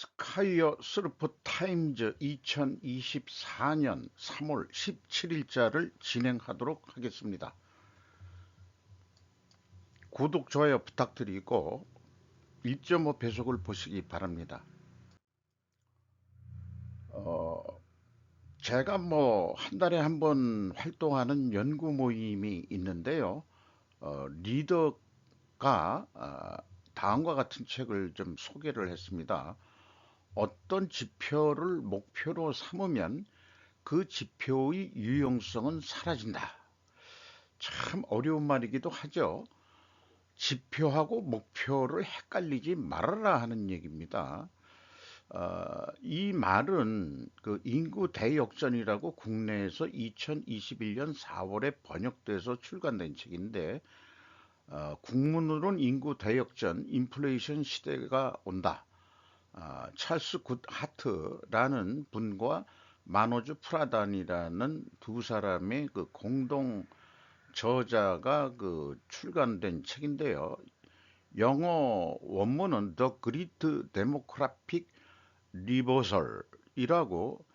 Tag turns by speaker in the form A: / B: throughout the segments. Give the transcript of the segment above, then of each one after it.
A: 스카이어 서프 타임즈 2024년 3월 17일자를 진행하도록 하겠습니다. 구독, 좋아요 부탁드리고 1.5 배속을 보시기 바랍니다. 제가 한 달에 한 번 활동하는 연구 모임이 있는데요. 리더가 다음과 같은 책을 좀 소개를 했습니다. 어떤 지표를 목표로 삼으면 그 지표의 유용성은 사라진다. 참 어려운 말이기도 하죠. 지표하고 목표를 헷갈리지 말아라 하는 얘기입니다. 이 말은 그 인구 대역전이라고 국내에서 2021년 4월에 번역돼서 출간된 책인데, 국문으로는 인구 대역전, 인플레이션 시대가 온다. 찰스 굿 하트라는 분과 마노주 프라단이라는 두 사람의 그 공동 저자가 그 출간된 책인데요. 영어 원문은 The Great Demographic Reversal이라고,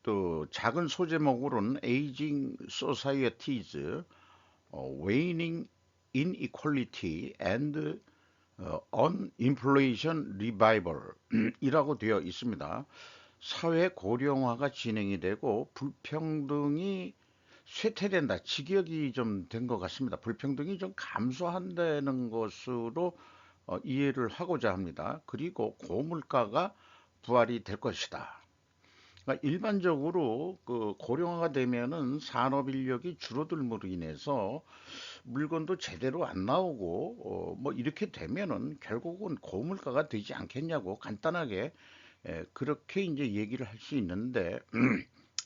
A: 또 작은 소제목으로는 Aging Societies, Waning Inequality and Uninflation Revival 이라고 되어 있습니다. 사회 고령화가 진행이 되고 불평등이 쇠퇴된다. 직역이 좀 된 것 같습니다. 불평등이 좀 감소한다는 것으로 이해를 하고자 합니다. 그리고 고물가가 부활이 될 것이다. 그러니까 일반적으로 그 고령화가 되면은 산업 인력이 줄어들므로 인해서 물건도 제대로 안 나오고 이렇게 되면은 결국은 고물가가 되지 않겠냐고 간단하게 그렇게 이제 얘기를 할 수 있는데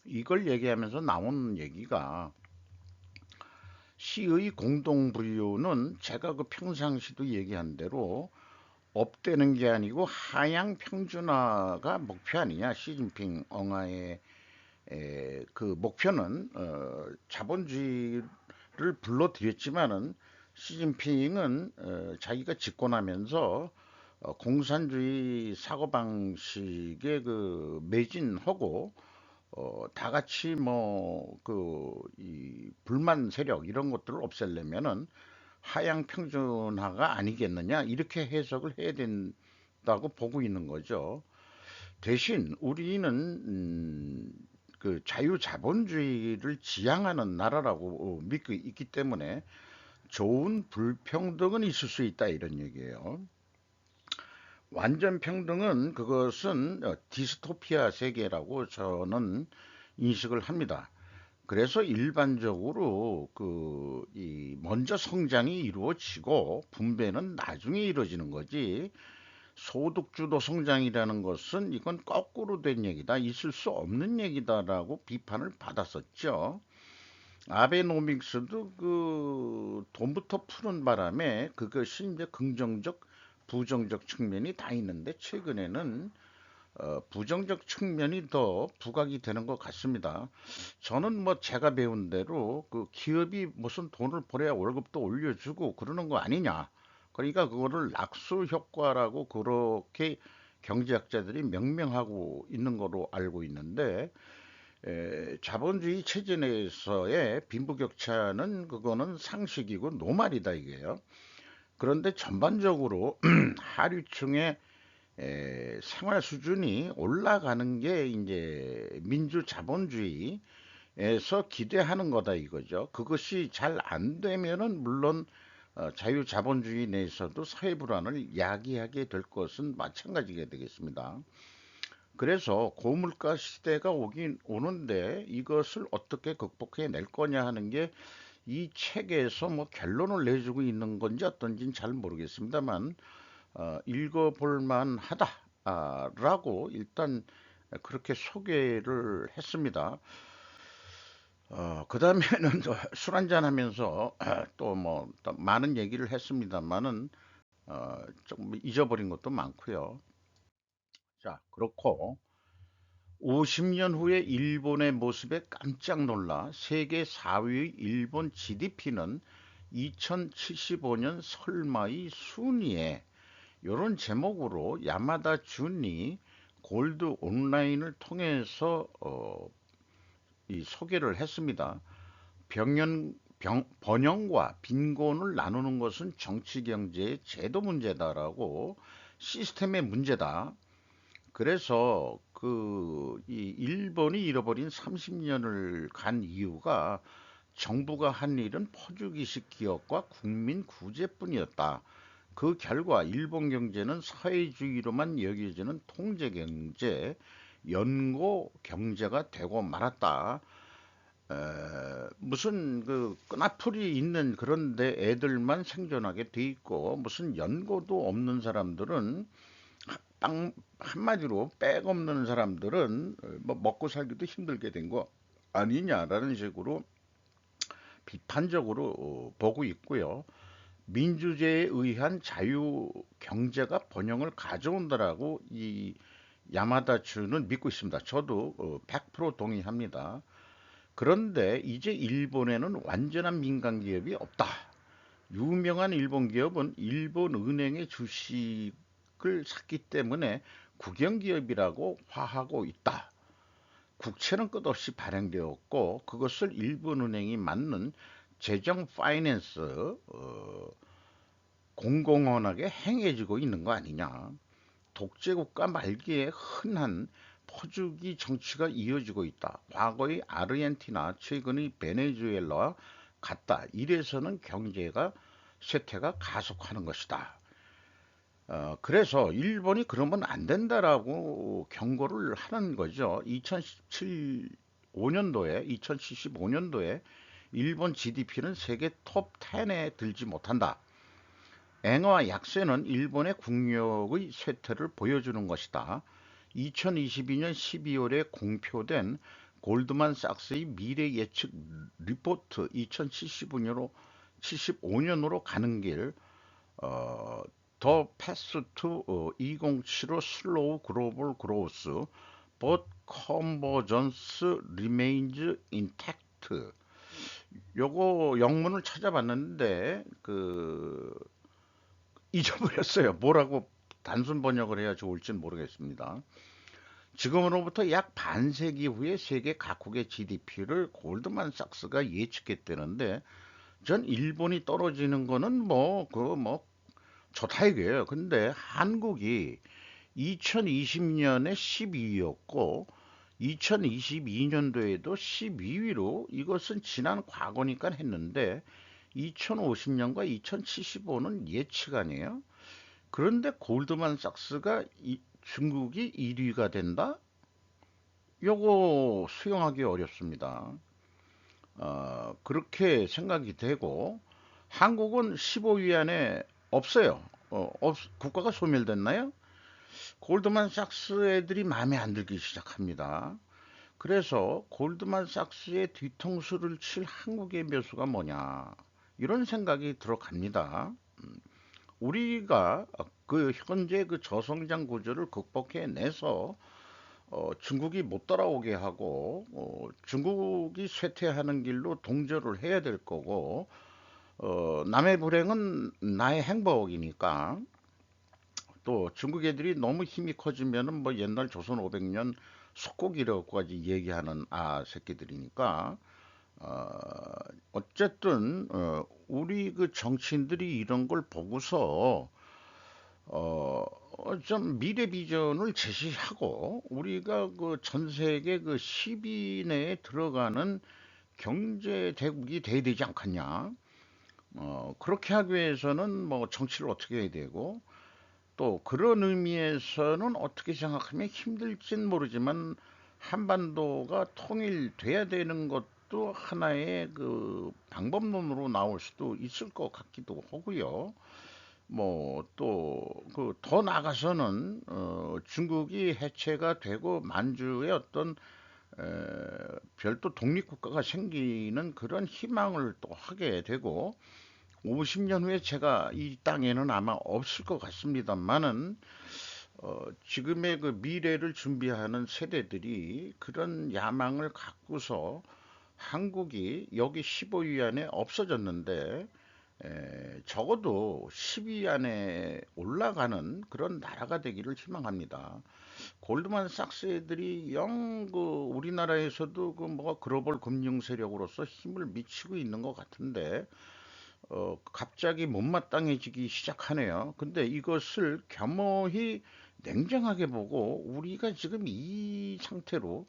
A: 이걸 얘기하면서 나오는 얘기가 시의 공동 분류는 제가 그 평상시도 얘기한 대로 업되는 게 아니고 하향 평준화가 목표 아니냐. 시진핑 엉아의 그 목표는 자본주의를 불러들였지만은 시진핑은 자기가 집권하면서 공산주의 사고방식에 그 매진하고 다 같이 이 불만 세력 이런 것들을 없애려면은 하향 평준화가 아니겠느냐 이렇게 해석을 해야 된다고 보고 있는 거죠. 대신 우리는 그 자유자본주의를 지향하는 나라라고 믿고 있기 때문에 좋은 불평등은 있을 수 있다 이런 얘기예요. 완전 평등은 그것은 디스토피아 세계라고 저는 인식을 합니다. 그래서 일반적으로 이 먼저 성장이 이루어지고 분배는 나중에 이루어지는 거지. 소득주도 성장이라는 것은 이건 거꾸로 된 얘기다. 있을 수 없는 얘기다라고 비판을 받았었죠. 아베노믹스도 그 돈부터 푸는 바람에 그것이 이제 긍정적, 부정적 측면이 다 있는데 최근에는 부정적 측면이 더 부각이 되는 것 같습니다. 저는 제가 배운 대로 그 기업이 무슨 돈을 벌어야 월급도 올려주고 그러는 거 아니냐. 그러니까 그거를 낙수 효과라고 그렇게 경제학자들이 명명하고 있는 거로 알고 있는데, 자본주의 체제 내에서의 빈부격차는 그거는 상식이고 노말이다 이게요. 그런데 전반적으로 하류층의 생활 수준이 올라가는 게 이제 민주 자본주의에서 기대하는 거다 이거죠. 그것이 잘 안 되면은 물론 자유 자본주의 내에서도 사회 불안을 야기하게 될 것은 마찬가지가 되겠습니다. 그래서 고물가 시대가 오긴 오는데 이것을 어떻게 극복해 낼 거냐 하는 게 이 책에서 결론을 내주고 있는 건지 어떤지는 잘 모르겠습니다만 읽어볼 만하다라고 일단 그렇게 소개를 했습니다. 그 다음에는 술 한잔 하면서 또 또 많은 얘기를 했습니다만은 좀 잊어버린 것도 많고요. 자, 그렇고 50년 후에 일본의 모습에 깜짝 놀라 세계 4위의 일본 GDP는 2075년 설마의 순위에 이런 제목으로 야마다 준이 골드 온라인을 통해서 이 소개를 했습니다. 번영과 빈곤을 나누는 것은 정치 경제의 제도 문제다라고, 시스템의 문제다. 그래서 이 일본이 잃어버린 30년을 간 이유가 정부가 한 일은 퍼주기식 기업과 국민 구제뿐이었다. 그 결과 일본 경제는 사회주의로만 여겨지는 통제 경제, 연고 경제가 되고 말았다. 무슨 그 끈앞풀이 있는 그런데 애들만 생존하게 돼 있고, 무슨 연고도 없는 사람들은, 땅 한마디로 백 없는 사람들은 뭐 먹고 살기도 힘들게 된 거 아니냐라는 식으로 비판적으로 보고 있고요. 민주주의에 의한 자유 경제가 번영을 가져온다라고 이 야마다주는 믿고 있습니다. 저도 100% 동의합니다. 그런데 이제 일본에는 완전한 민간 기업이 없다. 유명한 일본 기업은 일본 은행의 주식을 샀기 때문에 국영 기업이라고 화하고 있다. 국채는 끝없이 발행되었고 그것을 일본 은행이 맞는 재정 파이낸스 공공연하게 행해지고 있는 거 아니냐. 독재국가 말기에 흔한 퍼주기 정치가 이어지고 있다. 과거의 아르헨티나, 최근의 베네수엘라와 같다. 이래서는 경제가 쇠퇴가 가속하는 것이다. 그래서 일본이 그러면 안 된다라고 경고를 하는 거죠. 2075년도에 일본 GDP는 세계 톱 10에 들지 못한다. 엔화 약세는 일본의 국력의 쇠퇴를 보여주는 것이다. 2022년 12월에 공표된 골드만삭스의 미래 예측 리포트 2075년으로 가는 길, 더 패스 투 2075 슬로우 글로벌 그로스 but convergence remains intact. 요거 영문을 찾아봤는데 잊어버렸어요. 뭐라고 단순 번역을 해야 좋을지는 모르겠습니다. 지금으로부터 약 반세기 후에 세계 각국의 GDP를 골드만삭스가 예측했다는데, 전 일본이 떨어지는 거는 좋다 이거예요. 근데 한국이 2020년에 12위였고 2022년도에도 12위로, 이것은 지난 과거니까 했는데 2050년과 2075는 예측 아니에요. 그런데 골드만삭스가 중국이 1위가 된다? 요거 수용하기 어렵습니다. 그렇게 생각이 되고, 한국은 15위 안에 없어요. 국가가 소멸됐나요? 골드만삭스 애들이 마음에 안 들기 시작합니다. 그래서 골드만삭스의 뒤통수를 칠 한국의 묘수가 뭐냐, 이런 생각이 들어갑니다. 우리가 그 현재 그 저성장 구조를 극복해내서 중국이 못 따라오게 하고, 중국이 쇠퇴하는 길로 동조를 해야 될 거고, 남의 불행은 나의 행복이니까. 또 중국 애들이 너무 힘이 커지면은 뭐 옛날 조선 500년 속고기라고까지 얘기하는 새끼들이니까, 어쨌든 우리 그 정치인들이 이런 걸 보고서 좀 미래 비전을 제시하고, 우리가 그 전 세계 그 10위 내에 들어가는 경제 대국이 돼야 되지 않겠냐. 그렇게 하기 위해서는 뭐 정치를 어떻게 해야 되고, 또 그런 의미에서는 어떻게 생각하면 힘들진 모르지만 한반도가 통일돼야 되는 것도 하나의 그 방법론으로 나올 수도 있을 것 같기도 하고요. 뭐 또 그 더 나가서는 중국이 해체가 되고 만주의 어떤 에, 별도 독립국가가 생기는 그런 희망을 또 하게 되고, 50년 후에 제가 이 땅에는 아마 없을 것 같습니다만은, 지금의 그 미래를 준비하는 세대들이 그런 야망을 갖고서 한국이 여기 15위 안에 없어졌는데 적어도 10위 안에 올라가는 그런 나라가 되기를 희망합니다. 골드만삭스 애들이 영 그 우리나라에서도 그 뭐가 글로벌 금융 세력으로서 힘을 미치고 있는 것 같은데 갑자기 못마땅해지기 시작하네요. 근데 이것을 겸허히 냉정하게 보고 우리가 지금 이 상태로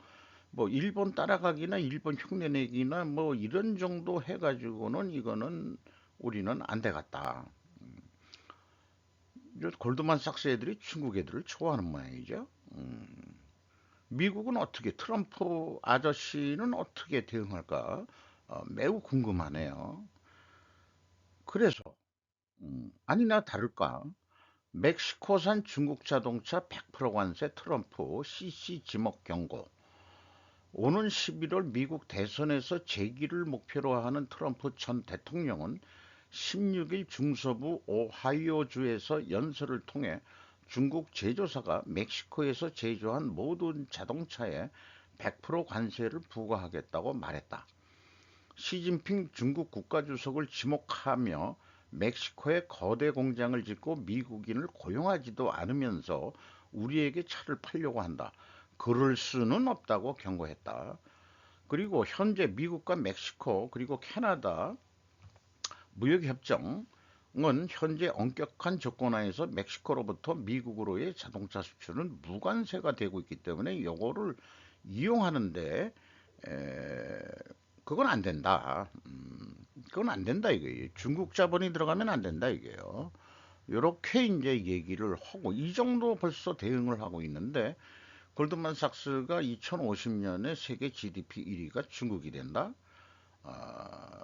A: 뭐 일본 따라가기나 일본 흉내내기나 뭐 이런 정도 해가지고는 이거는 우리는 안 되겠다. 골드만삭스 애들이 중국 애들을 좋아하는 모양이죠. 미국은 어떻게 트럼프 아저씨는 어떻게 대응할까? 매우 궁금하네요. 그래서 아니나 다를까 멕시코산 중국 자동차 100% 관세 트럼프 CC 지목 경고. 오는 11월 미국 대선에서 재기를 목표로 하는 트럼프 전 대통령은 16일 중서부 오하이오주에서 연설을 통해 중국 제조사가 멕시코에서 제조한 모든 자동차에 100% 관세를 부과하겠다고 말했다. 시진핑 중국 국가주석을 지목하며 멕시코에 거대 공장을 짓고 미국인을 고용하지도 않으면서 우리에게 차를 팔려고 한다. 그럴 수는 없다고 경고했다. 그리고 현재 미국과 멕시코 그리고 캐나다 무역협정은 현재 엄격한 조건하에서 멕시코로부터 미국으로의 자동차 수출은 무관세가 되고 있기 때문에 이거를 이용하는데 에, 그건 안 된다. 그건 안 된다 이거예요. 중국 자본이 들어가면 안 된다 이게요. 이렇게 이제 얘기를 하고 이 정도 벌써 대응을 하고 있는데 골드만삭스가 2050년에 세계 GDP 1위가 중국이 된다.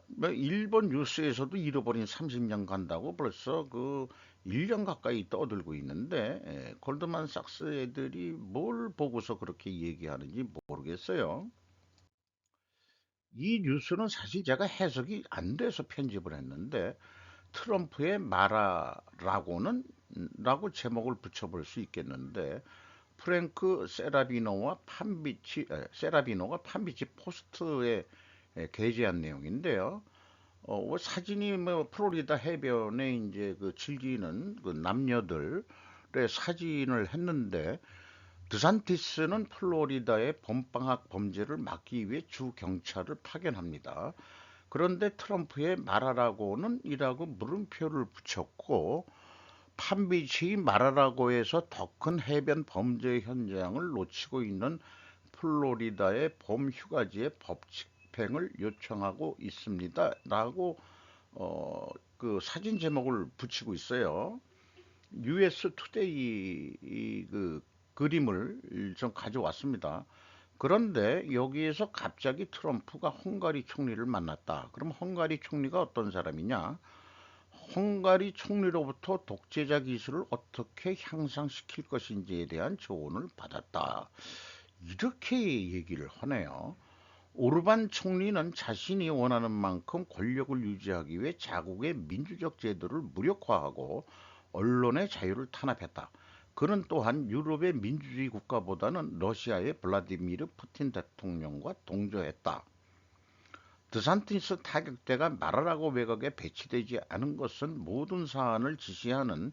A: 뭐 일본 뉴스에서도 잃어버린 30년 간다고 벌써 그 1년 가까이 떠들고 있는데 골드만삭스 애들이 뭘 보고서 그렇게 얘기하는지 모르겠어요. 이 뉴스는 사실 제가 해석이 안 돼서 편집을 했는데 트럼프의 마라라고는 라고 제목을 붙여볼 수 있겠는데 프랭크 세라비노가 판비치 포스트에 게재한 내용인데요. 사진이 뭐 플로리다 해변에 이제 그 즐기는 그 남녀들의 사진을 했는데 드산티스는 플로리다의 봄방학 범죄를 막기 위해 주 경찰을 파견합니다. 그런데 트럼프의 말하라고는 이라고 물음표를 붙였고 판비치 말하라고에서 더 큰 해변 범죄 현장을 놓치고 있는 플로리다의 봄 휴가지의 법 집행을 요청하고 있습니다. 라고 그 사진 제목을 붙이고 있어요. US 투데이 그 그림을 좀 가져왔습니다. 그런데 여기에서 갑자기 트럼프가 헝가리 총리를 만났다. 그럼 헝가리 총리가 어떤 사람이냐? 헝가리 총리로부터 독재자 기술을 어떻게 향상시킬 것인지에 대한 조언을 받았다. 이렇게 얘기를 하네요. 오르반 총리는 자신이 원하는 만큼 권력을 유지하기 위해 자국의 민주적 제도를 무력화하고 언론의 자유를 탄압했다. 그는 또한 유럽의 민주주의 국가보다는 러시아의 블라디미르 푸틴 대통령과 동조했다. 드산티스 타격대가 말하라고 외곽에 배치되지 않은 것은 모든 사안을 지시하는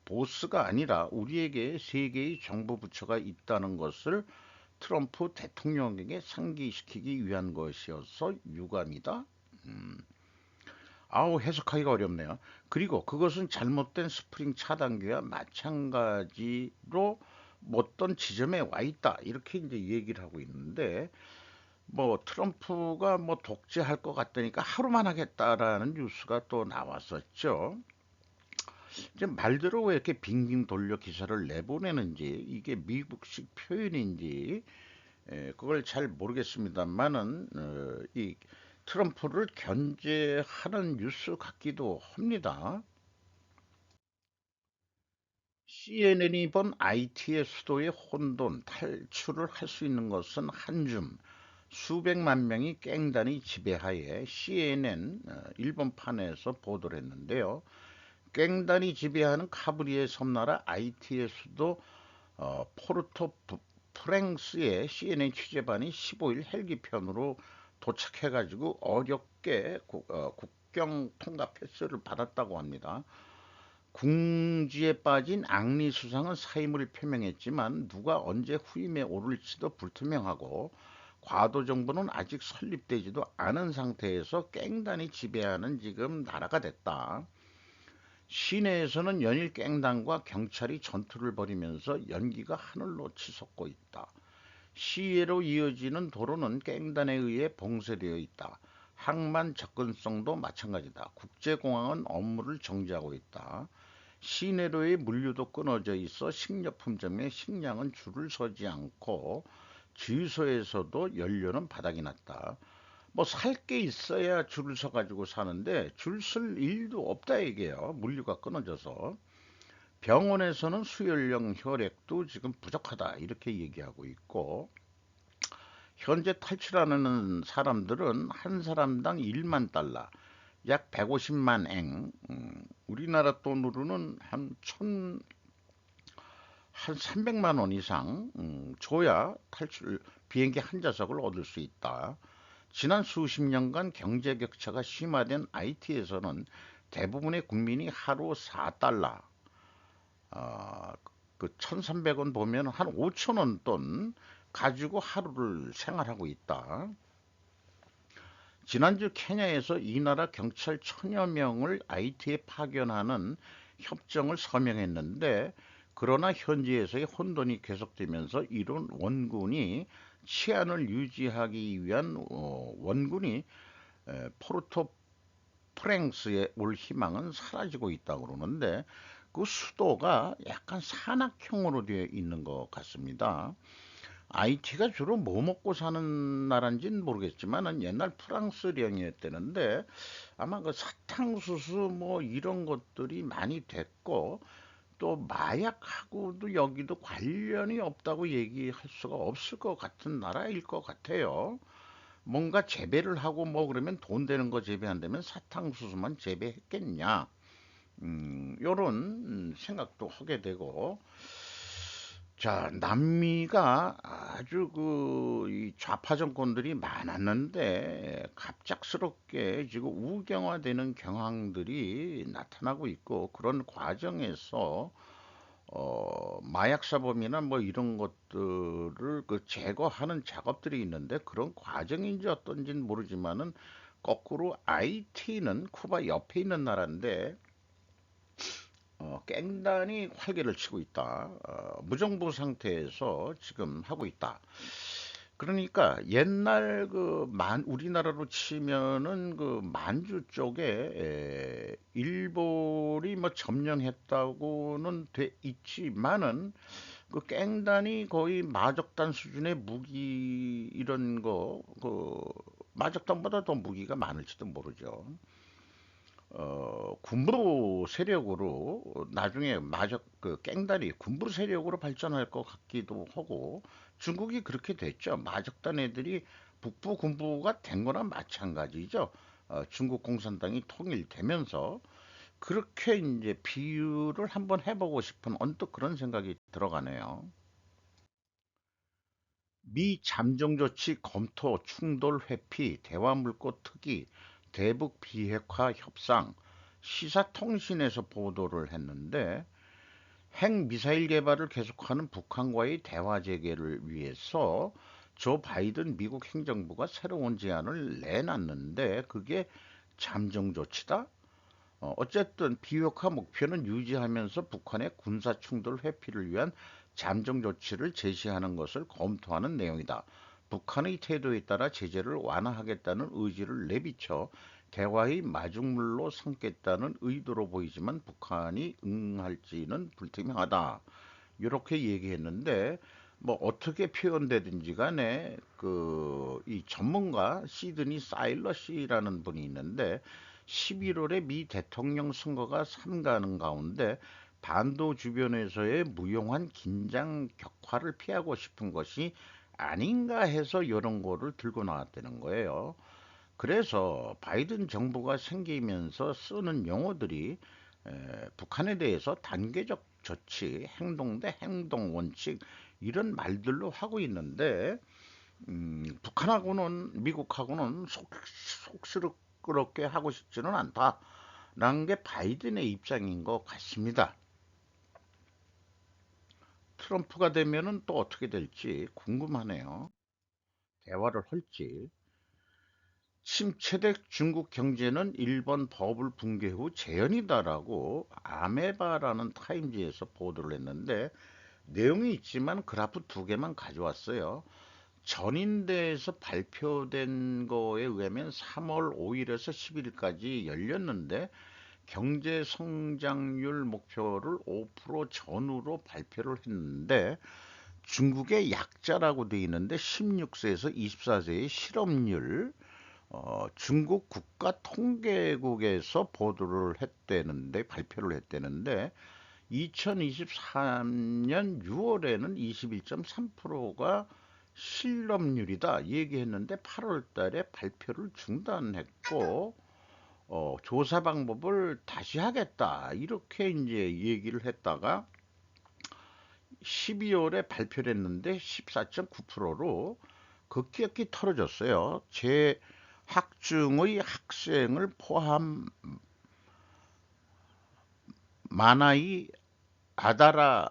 A: 보스가 아니라 우리에게 세 개의 정부 부처가 있다는 것을 트럼프 대통령에게 상기시키기 위한 것이어서 유감이다. 아우 해석하기가 어렵네요. 그리고 그것은 잘못된 스프링 차단기와 마찬가지로 어떤 지점에 와 있다. 이렇게 이제 얘기를 하고 있는데 뭐 트럼프가 뭐 독재할 것 같다니까 하루만 하겠다라는 뉴스가 또 나왔었죠. 이제 말대로 왜 이렇게 빙빙 돌려 기사를 내보내는지 이게 미국식 표현인지 그걸 잘 모르겠습니다만은 이 트럼프를 견제하는 뉴스 같기도 합니다. CNN이 본 IT의 수도의 혼돈, 탈출을 할 수 있는 것은 한 줌, 수백만 명이 깽단이 지배하에 CNN 일본판에서 보도를 했는데요. 깽단이 지배하는 카브리의 섬나라 IT의 수도 포르토 프랑스의 CNN 취재반이 15일 헬기편으로 도착해가지고 어렵게 국경 통과 패스를 받았다고 합니다. 궁지에 빠진 앙리 수상은 사임을 표명했지만 누가 언제 후임에 오를지도 불투명하고 과도 정부는 아직 설립되지도 않은 상태에서 깽단이 지배하는 지금 나라가 됐다. 시내에서는 연일 깽단과 경찰이 전투를 벌이면서 연기가 하늘로 치솟고 있다. 시외로 이어지는 도로는 깽단에 의해 봉쇄되어 있다. 항만 접근성도 마찬가지다. 국제공항은 업무를 정지하고 있다. 시내로의 물류도 끊어져 있어 식료품점에 식량은 줄을 서지 않고 주유소에서도 연료는 바닥이 났다. 뭐 살 게 있어야 줄을 서 가지고 사는데 줄 쓸 일도 없다 이게요. 물류가 끊어져서. 병원에서는 수혈용 혈액도 지금 부족하다 이렇게 얘기하고 있고 현재 탈출하는 사람들은 한 사람당 1만 달러, 약 150만 eng, 우리나라 돈으로는 한 300만 원 이상 줘야 탈출 비행기 한 좌석을 얻을 수 있다. 지난 수십 년간 경제 격차가 심화된 IT에서는 대부분의 국민이 하루 4달러, 그 1,300원 보면 한 5천 원 돈 가지고 하루를 생활하고 있다. 지난주 케냐에서 이 나라 경찰 천여 명을 IT에 파견하는 협정을 서명했는데 그러나 현지에서의 혼돈이 계속되면서 이런 원군이 치안을 유지하기 위한 원군이 포르토 프랑스에 올 희망은 사라지고 있다고 그러는데 그 수도가 약간 산악형으로 되어 있는 것 같습니다. IT가 주로 뭐 먹고 사는 나라인지는 모르겠지만은 옛날 프랑스령이었다는데 아마 그 사탕수수 뭐 이런 것들이 많이 됐고 또 마약하고도 여기도 관련이 없다고 얘기할 수가 없을 것 같은 나라일 것 같아요. 뭔가 재배를 하고 뭐 그러면 돈 되는 거 재배한다면 사탕수수만 재배했겠냐? 요런 생각도 하게 되고 자, 남미가 아주 이 좌파 정권들이 많았는데 갑작스럽게 지금 우경화되는 경향들이 나타나고 있고 그런 과정에서 마약 사범이나 뭐 이런 것들을 그 제거하는 작업들이 있는데 그런 과정인지 어떤지는 모르지만은 거꾸로 IT는 쿠바 옆에 있는 나라인데 깽단이 활개를 치고 있다. 무정부 상태에서 지금 하고 있다. 그러니까 옛날 우리나라로 치면은 그 만주 쪽에 일본이 뭐 점령했다고는 돼 있지만은 그 깽단이 거의 마적단 수준의 무기 이런 마적단보다 더 무기가 많을지도 모르죠. 군부 세력으로 나중에 마저 그 깽단이 군부 세력으로 발전할 것 같기도 하고 중국이 그렇게 됐죠. 마적단 애들이 북부 군부가 된 거나 마찬가지죠. 중국 공산당이 통일되면서 그렇게 이제 비유를 한번 해보고 싶은 언뜻 그런 생각이 들어가네요. 미 잠정 조치 검토 충돌 회피 대화 물고 특위 대북 비핵화 협상 시사통신에서 보도를 했는데 핵 미사일 개발을 계속하는 북한과의 대화 재개를 위해서 조 바이든 미국 행정부가 새로운 제안을 내놨는데 그게 잠정 조치다? 어쨌든 비핵화 목표는 유지하면서 북한의 군사 충돌 회피를 위한 잠정 조치를 제시하는 것을 검토하는 내용이다. 북한의 태도에 따라 제재를 완화하겠다는 의지를 내비쳐 대화의 마중물로 삼겠다는 의도로 보이지만 북한이 응할지는 불투명하다. 이렇게 얘기했는데 뭐 어떻게 표현되든지 간에 이 전문가 시드니 사일러시라는 분이 있는데 11월에 미 대통령 선거가 삼가는 가운데 반도 주변에서의 무용한 긴장 격화를 피하고 싶은 것이 아닌가 해서 이런 거를 들고 나왔다는 거예요. 그래서 바이든 정부가 생기면서 쓰는 용어들이 북한에 대해서 단계적 조치, 행동 대 행동 원칙 이런 말들로 하고 있는데 북한하고는 미국하고는 시끄럽게 하고 싶지는 않다라는 게 바이든의 입장인 것 같습니다. 트럼프가 되면은 또 어떻게 될지 궁금하네요. 대화를 할지. 침체된 중국 경제는 일본 버블 붕괴 후 재현이다라고 아메바라는 타임지에서 보도를 했는데 내용이 있지만 그래프 두 개만 가져왔어요. 전인대에서 발표된 거에 의하면 3월 5일에서 10일까지 열렸는데 경제 성장률 목표를 5% 전후로 발표를 했는데 중국의 약자라고 돼 있는데 16세에서 24세의 실업률 중국 국가통계국에서 보도를 했대는데 발표를 했대는데 2023년 6월에는 21.3%가 실업률이다 얘기했는데 8월 달에 발표를 중단했고 조사 방법을 다시 하겠다 이렇게 이제 얘기를 했다가 12월에 발표를 했는데 14.9%로 급격히 털어졌어요. 재학중의 학생을 포함 마나이 아다라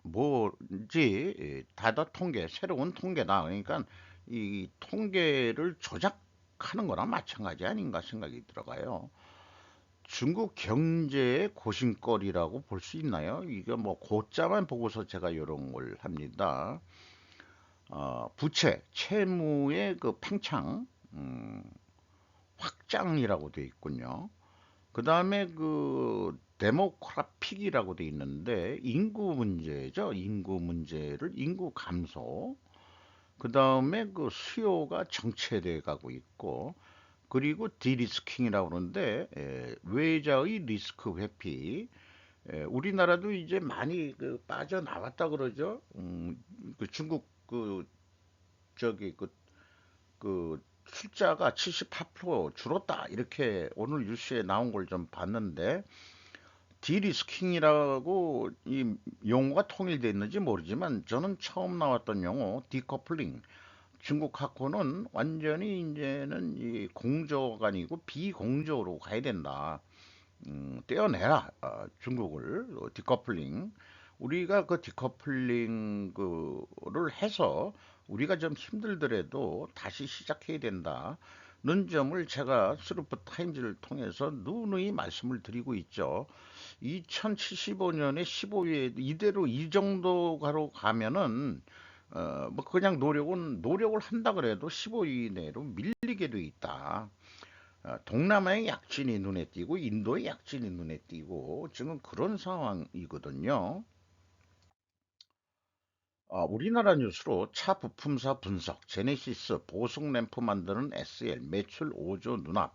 A: 뭐지 다다 통계 새로운 통계다. 그러니까 이 통계를 조작하는 거나 마찬가지 아닌가 생각이 들어가요. 중국 경제의 고심거리라고 볼 수 있나요? 이게 뭐 고자만 보고서 제가 이런 걸 합니다. 부채, 채무의 그 팽창, 확장이라고 돼 있군요. 그 다음에 그 데모그래픽이라고 돼 있는데 인구 문제죠. 인구 문제를 인구 감소. 그 다음에 그 수요가 정체돼 가고 있고 그리고 디리스킹이라고 그러는데 외자의 리스크 회피. 우리나라도 이제 많이 그 빠져나왔다 그러죠. 그 중국 그 저기 그 숫자가 78% 줄었다 이렇게 오늘 뉴스에 나온 걸 좀 봤는데 디리스킹이라고 이 용어가 통일되어 있는지 모르지만 저는 처음 나왔던 용어 디커플링 중국 학호는 완전히 이제는 이 공조가 아니고 비공조로 가야 된다. 떼어내라 중국을 디커플링 우리가 그 디커플링 그를 해서 우리가 좀 힘들더라도 다시 시작해야 된다는 점을 제가 스루프 타임즈를 통해서 누누이 말씀을 드리고 있죠. 2075년에 15위에 이대로 이 정도가로 가면은 뭐 그냥 노력을 한다 그래도 15위 내로 밀리게 돼 있다. 동남아의 약진이 눈에 띄고 인도의 약진이 눈에 띄고 지금 그런 상황이거든요. 우리나라 뉴스로 차 부품사 분석, 제네시스 보석 램프 만드는 SL 매출 5조 눈앞.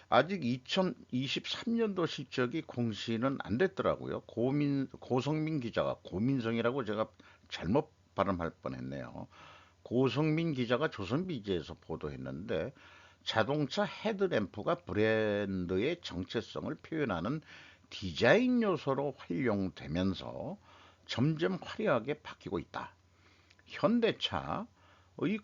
A: 아직 2023년도 실적이 공시는 안 됐더라고요. 고성민 기자가 고민성이라고 제가 잘못 발음할 뻔했네요. 고성민 기자가 조선비지에서 보도했는데 자동차 헤드램프가 브랜드의 정체성을 표현하는 디자인 요소로 활용되면서 점점 화려하게 바뀌고 있다. 현대차의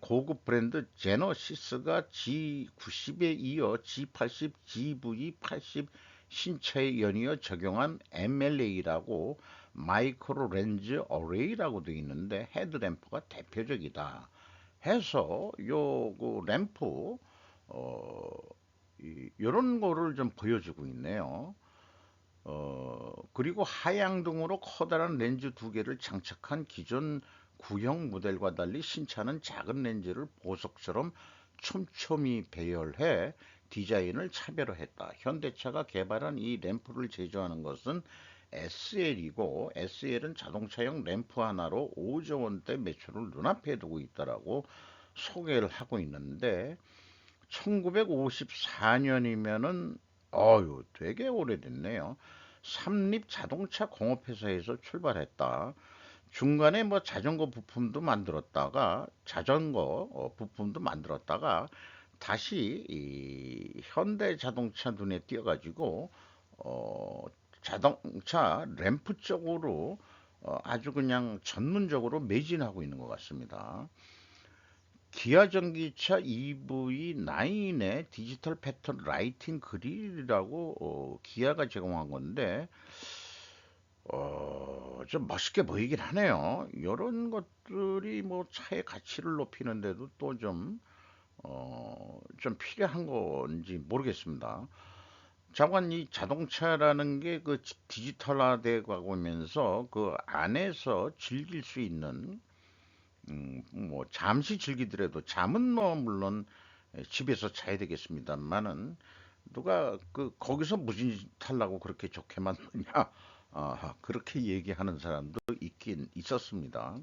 A: 고급 브랜드 제너시스가 G90에 이어 G80, GV80 신차에 연이어 적용한 MLA라고 마이크로 렌즈 어레이라고 되어 있는데 헤드램프가 대표적이다. 해서 요그 램프 어, 이런 거를 좀 보여주고 있네요. 그리고 하향등으로 커다란 렌즈 두 개를 장착한 기존 구형 모델과 달리 신차는 작은 렌즈를 보석처럼 촘촘히 배열해 디자인을 차별화했다. 현대차가 개발한 이 램프를 제조하는 것은 SL이고 SL은 자동차용 램프 하나로 5조 원대 매출을 눈앞에 두고 있다라고 소개를 하고 있는데 1954년이면은 어유 되게 오래됐네요. 삼립 자동차 공업회사에서 출발했다. 중간에 뭐 자전거 부품도 만들었다가 다시 이 현대 자동차 눈에 띄어가지고 어, 자동차 램프 쪽으로 아주 그냥 전문적으로 매진하고 있는 것 같습니다. 기아 전기차 EV9의 디지털 패턴 라이팅 그릴이라고 기아가 제공한 건데 좀 멋있게 보이긴 하네요. 이런 것들이 뭐 차의 가치를 높이는데도 또 좀 필요한 건지 모르겠습니다. 자관 이 자동차라는 게 그 디지털화돼 가면서 그 안에서 즐길 수 있는 뭐 잠시 즐기더라도 잠은 뭐 물론 집에서 자야 되겠습니다만은 누가 그 거기서 무슨 짓 하려고 그렇게 좋게 만드냐 그렇게 얘기하는 사람도 있긴 있었습니다.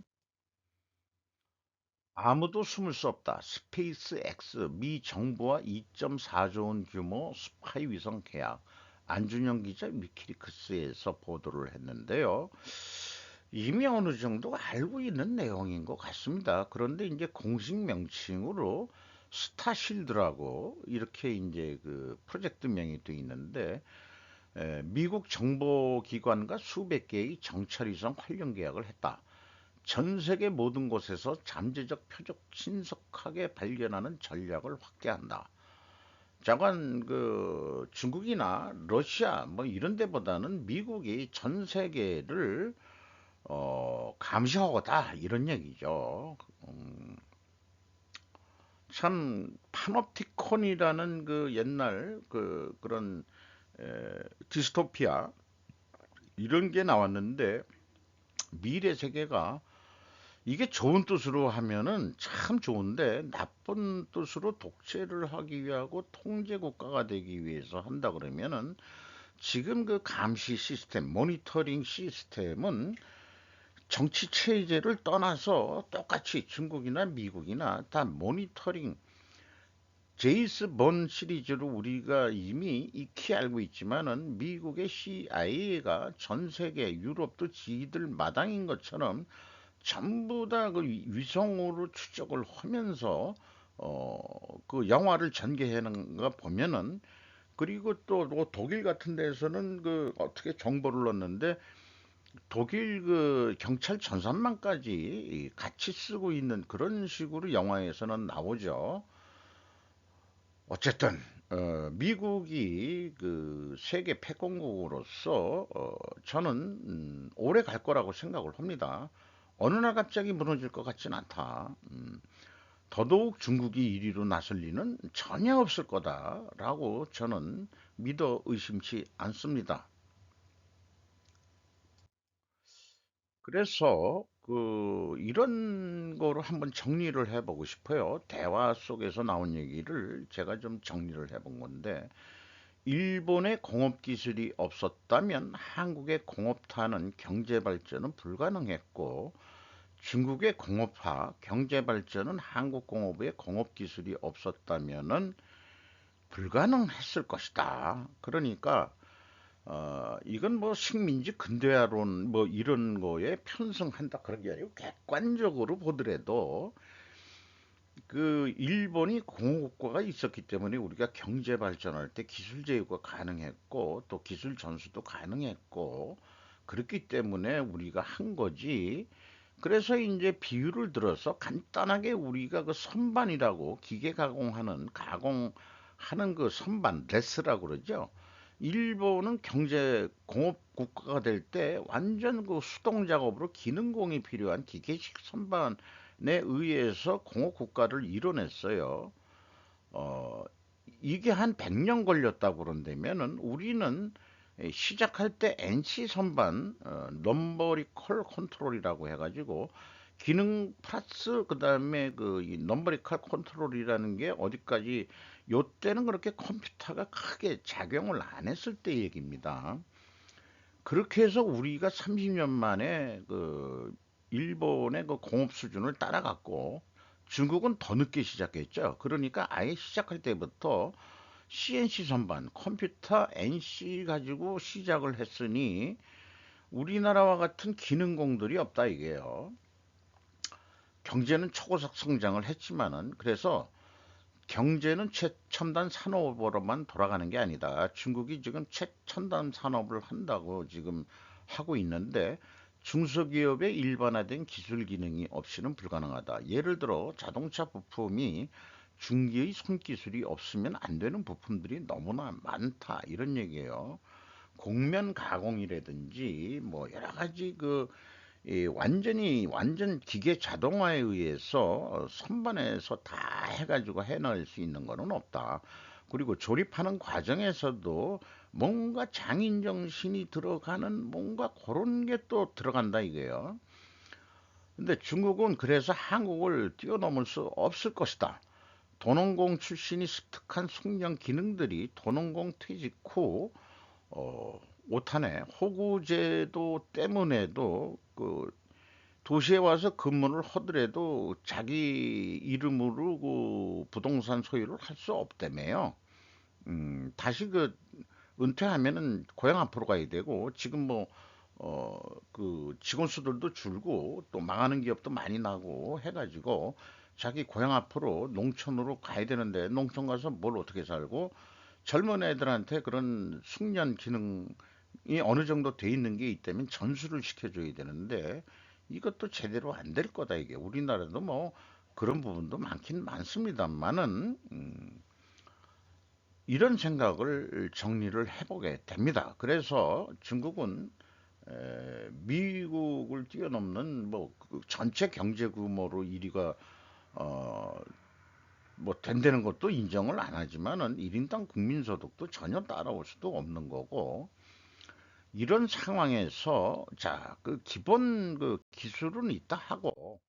A: 아무도 숨을 수 없다. 스페이스 X 미 정부와 2.4조 원 규모 스파이 위성 계약. 안준영 기자 위키리크스에서 보도를 했는데요. 이미 어느 정도 알고 있는 내용인 것 같습니다. 그런데 이제 공식 명칭으로 스타실드라고 이렇게 이제 그 프로젝트명이 돼 있는데 미국 정보기관과 수백 개의 정찰위성 활용 계약을 했다. 전 세계 모든 곳에서 잠재적 표적 신속하게 발견하는 전략을 확대한다. 자관 그 중국이나 러시아 뭐 이런 데보다는 미국이 전 세계를 감시하고다 이런 얘기죠. 참 파놉티콘이라는 그 옛날 그런 디스토피아 이런 게 나왔는데 미래 세계가 이게 좋은 뜻으로 하면은 참 좋은데 나쁜 뜻으로 독재를 하기 위하고 통제 국가가 되기 위해서 한다 그러면은 지금 그 감시 시스템, 모니터링 시스템은 정치 체제를 떠나서 똑같이 중국이나 미국이나 다 모니터링 제이스 본 시리즈로 우리가 이미 익히 알고 있지만은 미국의 CIA가 전 세계 유럽도 지들 마당인 것처럼 전부 다 그 위성으로 추적을 하면서 그 영화를 전개하는 거 보면은 그리고 또뭐 독일 같은 데서는 그 어떻게 정보를 넣었는데 독일 그 경찰 전산망까지 같이 쓰고 있는 그런 식으로 영화에서는 나오죠. 어쨌든 미국이 그 세계 패권국으로서 저는 오래 갈 거라고 생각을 합니다. 어느 날 갑자기 무너질 것 같진 않다. 더더욱 중국이 1위로 나설 리는 전혀 없을 거다라고 저는 믿어 의심치 않습니다. 그래서 그 이런 거로 한번 정리를 해보고 싶어요. 대화 속에서 나온 얘기를 제가 좀 정리를 해본 건데 일본의 공업 기술이 없었다면 한국의 공업화는 경제 발전은 불가능했고 중국의 공업화, 경제 발전은 한국 공업의 공업 기술이 없었다면은 불가능했을 것이다. 그러니까 이건 뭐 식민지 근대화론 뭐 이런 거에 편승한다 그런 게 아니고 객관적으로 보더라도 그 일본이 공업국가가 있었기 때문에 우리가 경제 발전할 때 기술 제휴가 가능했고 또 기술 전수도 가능했고 그렇기 때문에 우리가 한 거지. 그래서 이제 비유를 들어서 간단하게 우리가 그 선반이라고 기계 가공하는 그 선반 레스라고 그러죠. 일본은 경제 공업 국가가 될 때 완전 그 수동 작업으로 기능공이 필요한 기계식 선반에 의해서 공업 국가를 이뤄냈어요. 어, 이게 한 100년 걸렸다고 그런다면은 우리는 시작할 때 NC 선반 넘버리컬 컨트롤이라고 해가지고 기능 플러스 그다음에 그이 넘버리컬 컨트롤이라는 게 어디까지 요때는 그렇게 컴퓨터가 크게 작용을 안 했을 때 얘기입니다. 그렇게 해서 우리가 30년 만에 그 일본의 그 공업 수준을 따라갔고 중국은 더 늦게 시작했죠. 그러니까 아예 시작할 때부터 CNC 선반, 컴퓨터 NC 가지고 시작을 했으니 우리나라와 같은 기능공들이 없다 이게요. 경제는 초고속 성장을 했지만은 그래서 경제는 최첨단 산업으로만 돌아가는 게 아니다. 중국이 지금 최첨단 산업을 한다고 지금 하고 있는데 중소기업의 일반화된 기술 기능이 없이는 불가능하다. 예를 들어 자동차 부품이 중기의 손기술이 없으면 안 되는 부품들이 너무나 많다. 이런 얘기예요. 곡면 가공이라든지 뭐 여러 가지 완전 기계 자동화에 의해서 선반에서 다 해가지고 해낼 수 있는 거는 없다. 그리고 조립하는 과정에서도 뭔가 장인 정신이 들어가는 뭔가 그런 게 또 들어간다 이거예요. 근데 중국은 그래서 한국을 뛰어넘을 수 없을 것이다. 도농공 출신이 습득한 숙련 기능들이 도농공 퇴직 후 오탄에 호구제도 때문에도 도시에 와서 근무를 하더라도 자기 이름으로 부동산 소유를 할 수 없다며요. 다시 은퇴하면은 고향 앞으로 가야 되고 지금 직원 수들도 줄고 또 망하는 기업도 많이 나고 해가지고 자기 고향 앞으로 농촌으로 가야 되는데 농촌 가서 뭘 어떻게 살고 젊은 애들한테 그런 숙련 기능이 어느 정도 돼 있는 게 있다면 전수를 시켜줘야 되는데 이것도 제대로 안 될 거다 이게 우리나라도 뭐 그런 부분도 많긴 많습니다만은 이런 생각을 정리를 해보게 됩니다. 그래서 중국은 미국을 뛰어넘는 전체 경제 규모로 1위가 어, 된다는 것도 인정을 안 하지만은 1인당 국민소득도 전혀 따라올 수도 없는 거고 이런 상황에서 자, 기본 기술은 있다 하고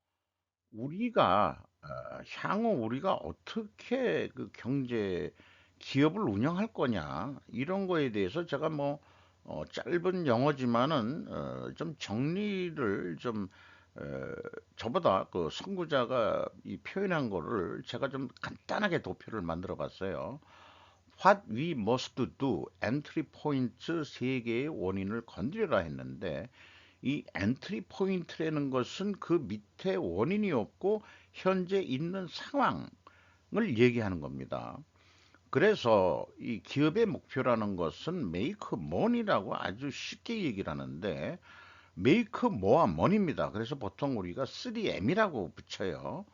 A: 우리가 향후 우리가 어떻게 경제 기업을 운영할 거냐 이런 거에 대해서 제가 짧은 영어지만은 좀 정리를 좀 저보다 선구자가 이 표현한 거를 제가 좀 간단하게 도표를 만들어 봤어요. What we must do, 엔트리 포인트 세 개의 원인을 건드려라 했는데 이 엔트리 포인트라는 것은 그 밑에 원인이 없고 현재 있는 상황을 얘기하는 겁니다. 그래서 이 기업의 목표라는 것은 make money라고 아주 쉽게 얘기를 하는데 make more money입니다. 그래서 보통 우리가 3M이라고 붙여요.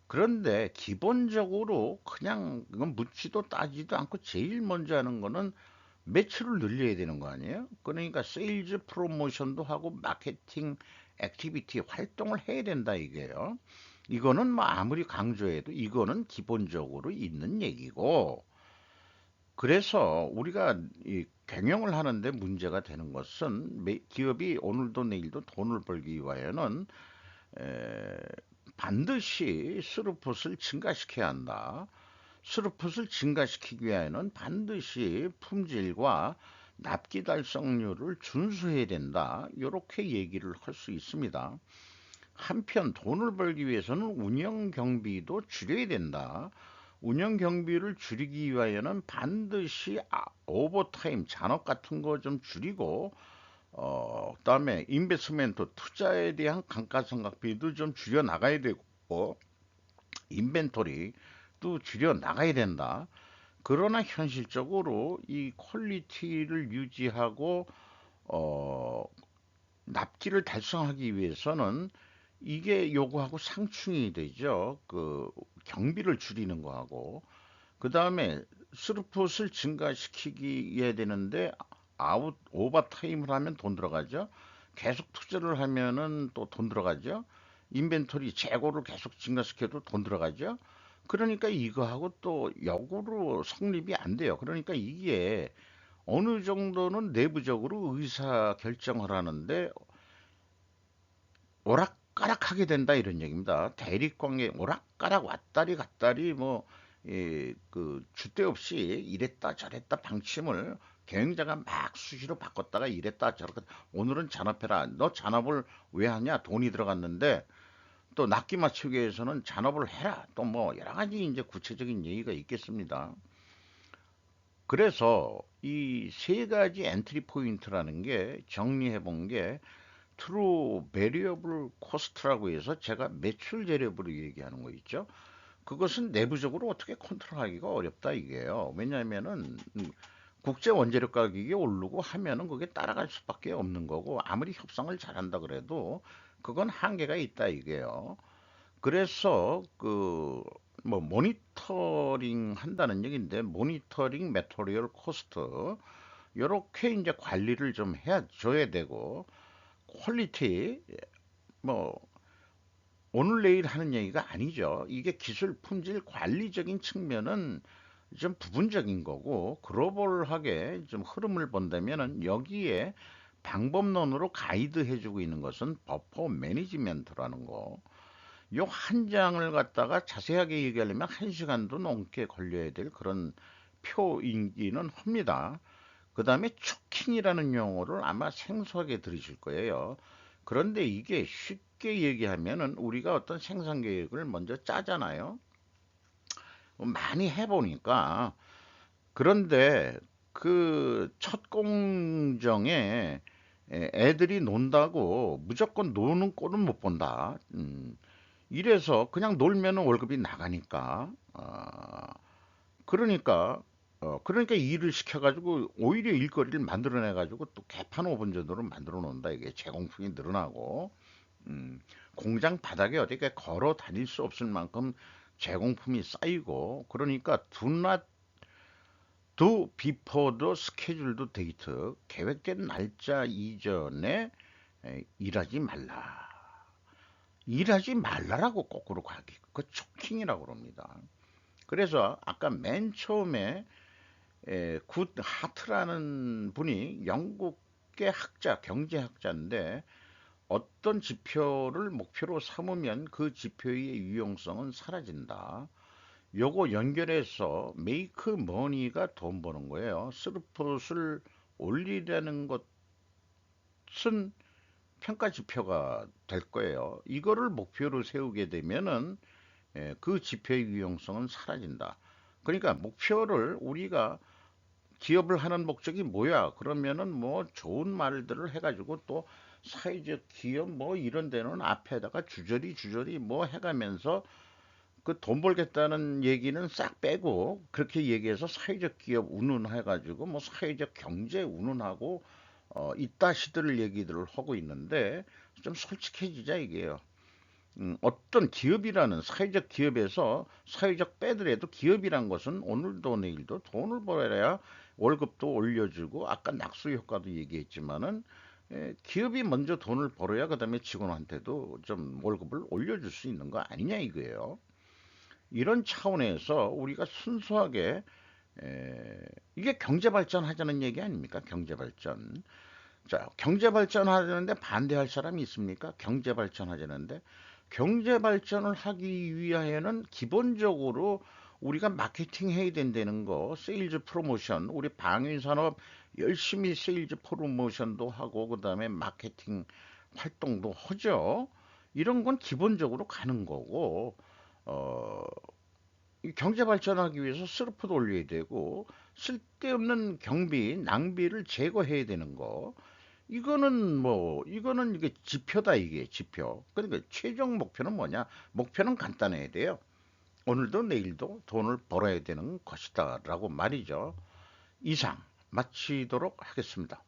A: 그런데 기본적으로 그냥 그건 묻지도 따지도 않고 제일 먼저 하는 거는 매출을 늘려야 되는 거 아니에요? 그러니까 세일즈 프로모션도 하고 마케팅 액티비티 활동을 해야 된다 이게요. 이거는 뭐 아무리 강조해도 이거는 기본적으로 있는 얘기고 그래서 우리가 이 경영을 하는데 문제가 되는 것은 기업이 오늘도 내일도 돈을 벌기 위하여는 에, 반드시 스루풋을 증가시켜야 한다. 스루풋을 증가시키기 위해서는 반드시 품질과 납기 달성률을 준수해야 된다. 이렇게 얘기를 할 수 있습니다. 한편 돈을 벌기 위해서는 운영 경비도 줄여야 된다. 운영 경비를 줄이기 위하여는 반드시 오버타임 잔업 같은 거 좀 줄이고 그다음에 인베스트먼트 투자에 대한 감가상각비도 좀 줄여 나가야 되고 인벤토리도 줄여 나가야 된다. 그러나 현실적으로 이 퀄리티를 유지하고 어, 납기를 달성하기 위해서는 이게 요구하고 상충이 되죠. 경비를 줄이는 거하고 그 다음에 스루풋을 증가시키기 해야 되는데 오버타임을 하면 돈 들어가죠. 계속 투자를 하면은 또 돈 들어가죠. 인벤토리 재고를 계속 증가시켜도 돈 들어가죠. 그러니까 이거하고 또 역으로 성립이 안 돼요. 그러니까 이게 어느 정도는 내부적으로 의사 결정을 하는데 오락가락하게 된다 이런 얘기입니다. 대립관계 오락가락 왔다리 갔다리 줏대 없이 이랬다 저랬다 방침을 경영자가 막 수시로 바꿨다가 이랬다 저랬다 오늘은 잔업해라. 너 잔업을 왜 하냐? 돈이 들어갔는데 또 납기 맞추기 위해서는 잔업을 해라. 또 여러 가지 이제 구체적인 얘기가 있겠습니다. 그래서 이 세 가지 엔트리 포인트라는 게 정리해 본 게 트루 베리어블 코스트라고 해서 제가 매출 재료부로 얘기하는 거 있죠. 그것은 내부적으로 어떻게 컨트롤하기가 어렵다 이게요. 왜냐하면은 국제 원재료 가격이 오르고 하면은 그게 따라갈 수밖에 없는 거고 아무리 협상을 잘한다 그래도 그건 한계가 있다 이게요. 그래서 그 뭐 모니터링 한다는 얘기인데 모니터링 메토리얼 코스트 요렇게 이제 관리를 좀 해야 줘야 되고 퀄리티 뭐 오늘 내일 하는 얘기가 아니죠. 이게 기술 품질 관리적인 측면은 좀 부분적인 거고 글로벌하게 좀 흐름을 본다면은 여기에 방법론으로 가이드해 주고 있는 것은 버퍼 매니지먼트라는 거. 요 한 장을 갖다가 자세하게 얘기하려면 한 시간도 넘게 걸려야 될 그런 표이기는 합니다. 그 다음에 초킹이라는 용어를 아마 생소하게 들으실 거예요. 그런데 이게 쉽게 얘기하면은 우리가 어떤 생산 계획을 먼저 짜잖아요. 많이 해보니까 그런데 그 첫 공정에 애들이 논다고 무조건 노는 꼴은 못 본다. 이래서 그냥 놀면은 월급이 나가니까. 그러니까 그러니까 일을 시켜가지고 오히려 일거리를 만들어내가지고 또 개판 오븐전으로 만들어 놓는다. 이게 제공품이 늘어나고 공장 바닥에 어디가 걸어 다닐 수 없을 만큼 제공품이 쌓이고 그러니까 두 비포더 스케줄도 데이트 계획된 날짜 이전에 일하지 말라. 일하지 말라라고 거꾸로 가기. 그 초킹이라고 그럽니다. 그래서 아까 맨 처음에 굿 하트라는 분이 영국의 학자, 경제학자인데 어떤 지표를 목표로 삼으면 그 지표의 유용성은 사라진다. 요거 연결해서 메이크 머니가 돈 버는 거예요. 스루풋을 올리려는 것은 평가 지표가 될 거예요. 이거를 목표로 세우게 되면은 그 지표의 유용성은 사라진다. 그러니까 목표를 우리가 기업을 하는 목적이 뭐야? 그러면은 뭐 좋은 말들을 해가지고 또 사회적 기업 뭐 이런 데는 앞에다가 주저리 뭐 해가면서 그 돈 벌겠다는 얘기는 싹 빼고 그렇게 얘기해서 사회적 기업 운운해가지고 뭐 사회적 경제 운운하고 이따시들 얘기들을 하고 있는데 좀 솔직해지자 이게요. 어떤 기업이라는 사회적 기업에서 사회적 빼더라도 기업이란 것은 오늘도 내일도 돈을 벌어야 월급도 올려주고 아까 낙수 효과도 얘기했지만은 기업이 먼저 돈을 벌어야 그다음에 직원한테도 좀 월급을 올려줄 수 있는 거 아니냐 이거예요. 이런 차원에서 우리가 순수하게 이게 경제 발전하자는 얘기 아닙니까? 경제 발전. 자, 경제 발전하려는데 반대할 사람이 있습니까? 경제 발전하자는데 경제 발전을 하기 위하여는 기본적으로 우리가 마케팅 해야 된다는 거, 세일즈 프로모션, 우리 방위 산업 열심히 세일즈 프로모션도 하고 그다음에 마케팅 활동도 하죠. 이런 건 기본적으로 가는 거고 어, 이 경제 발전하기 위해서 스르프도 올려야 되고 쓸데없는 경비, 낭비를 제거해야 되는 거. 이거는 이게 지표다 이게 지표. 그러니까 최종 목표는 뭐냐? 목표는 간단해야 돼요. 오늘도 내일도 돈을 벌어야 되는 것이다라고 말이죠. 이상 마치도록 하겠습니다.